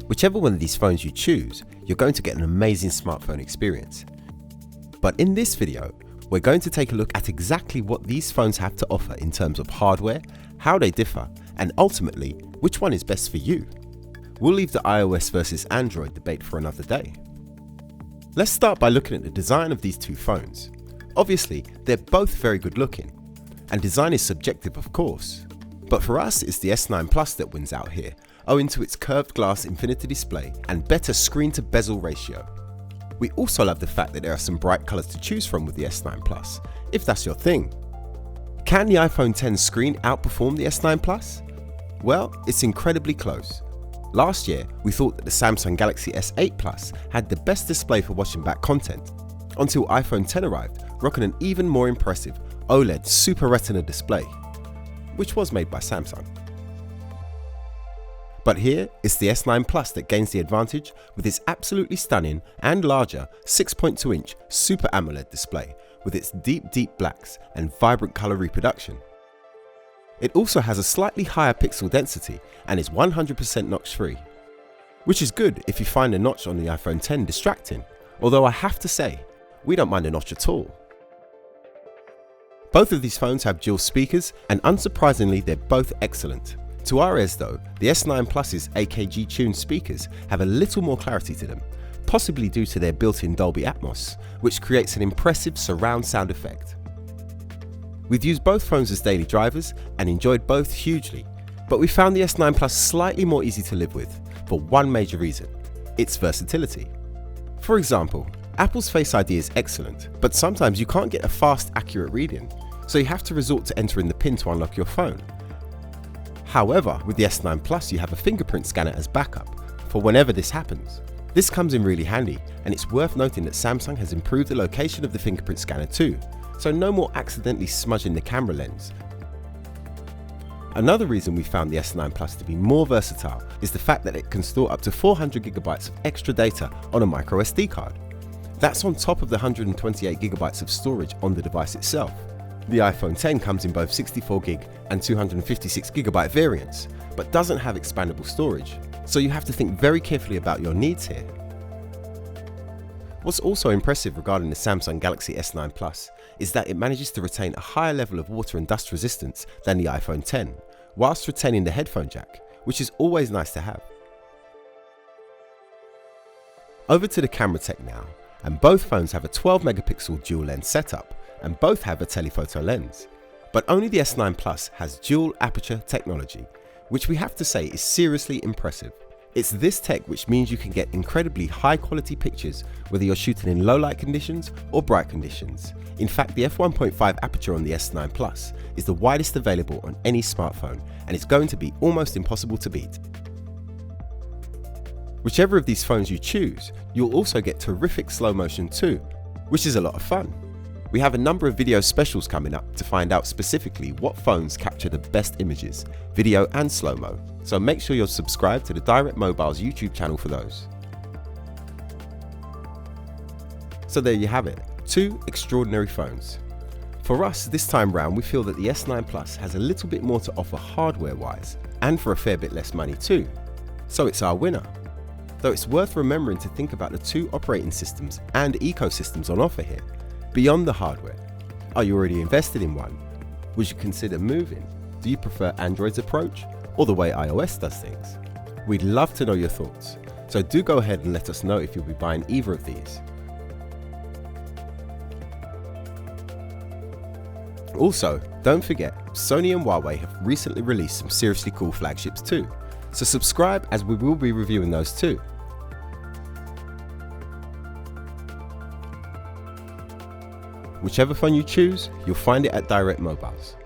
Whichever one of these phones you choose, you're going to get an amazing smartphone experience. But in this video, we're going to take a look at exactly what these phones have to offer in terms of hardware, how they differ, and ultimately, which one is best for you. We'll leave the iOS versus Android debate for another day. Let's start by looking at the design of these two phones. Obviously, they're both very good looking, and design is subjective of course. But for us, it's the S9 Plus that wins out here, owing to its curved glass infinity display and better screen to bezel ratio. We also love the fact that there are some bright colours to choose from with the S9 Plus, if that's your thing. Can the iPhone X screen outperform the S9 Plus? Well, it's incredibly close. Last year, we thought that the Samsung Galaxy S8 Plus had the best display for watching back content, until iPhone X arrived, rocking an even more impressive OLED Super Retina display, which was made by Samsung. But here, it's the S9 Plus that gains the advantage with its absolutely stunning and larger 6.2-inch Super AMOLED display with its deep blacks and vibrant colour reproduction. It also has a slightly higher pixel density and is 100% notch-free, which is good if you find a notch on the iPhone X distracting, although I have to say, we don't mind a notch at all. Both of these phones have dual speakers, and unsurprisingly they're both excellent. To our ears though, the S9 Plus's AKG tuned speakers have a little more clarity to them, possibly due to their built-in Dolby Atmos, which creates an impressive surround sound effect. We've used both phones as daily drivers and enjoyed both hugely, but we found the S9 Plus slightly more easy to live with, for one major reason: its versatility. For example, Apple's Face ID is excellent, but sometimes you can't get a fast, accurate reading, so you have to resort to entering the PIN to unlock your phone. However, with the S9 Plus you have a fingerprint scanner as backup for whenever this happens. This comes in really handy, and it's worth noting that Samsung has improved the location of the fingerprint scanner too, so no more accidentally smudging the camera lens. Another reason we found the S9 Plus to be more versatile is the fact that it can store up to 400GB of extra data on a micro SD card. That's on top of the 128GB of storage on the device itself. The iPhone X comes in both 64GB and 256GB variants, but doesn't have expandable storage, so you have to think very carefully about your needs here. What's also impressive regarding the Samsung Galaxy S9 Plus is that it manages to retain a higher level of water and dust resistance than the iPhone X, whilst retaining the headphone jack, which is always nice to have. Over to the camera tech now, and both phones have a 12-megapixel dual lens setup, and both have a telephoto lens. But only the S9 Plus has dual aperture technology, which we have to say is seriously impressive. It's this tech which means you can get incredibly high quality pictures whether you're shooting in low light conditions or bright conditions. In fact, the f1.5 aperture on the S9 Plus is the widest available on any smartphone, and it's going to be almost impossible to beat. Whichever of these phones you choose, you'll also get terrific slow motion too, which is a lot of fun. We have a number of video specials coming up to find out specifically what phones capture the best images, video and slow-mo, so make sure you're subscribed to the Direct Mobile's YouTube channel for those. So there you have it, two extraordinary phones. For us, this time round we feel that the S9 Plus has a little bit more to offer hardware-wise, and for a fair bit less money too, so it's our winner. Though it's worth remembering to think about the two operating systems and ecosystems on offer here. Beyond the hardware, are you already invested in one? Would you consider moving? Do you prefer Android's approach or the way iOS does things? We'd love to know your thoughts, so do go ahead and let us know if you'll be buying either of these. Also, don't forget, Sony and Huawei have recently released some seriously cool flagships too, so subscribe as we will be reviewing those too. Whichever phone you choose, you'll find it at Direct Mobiles.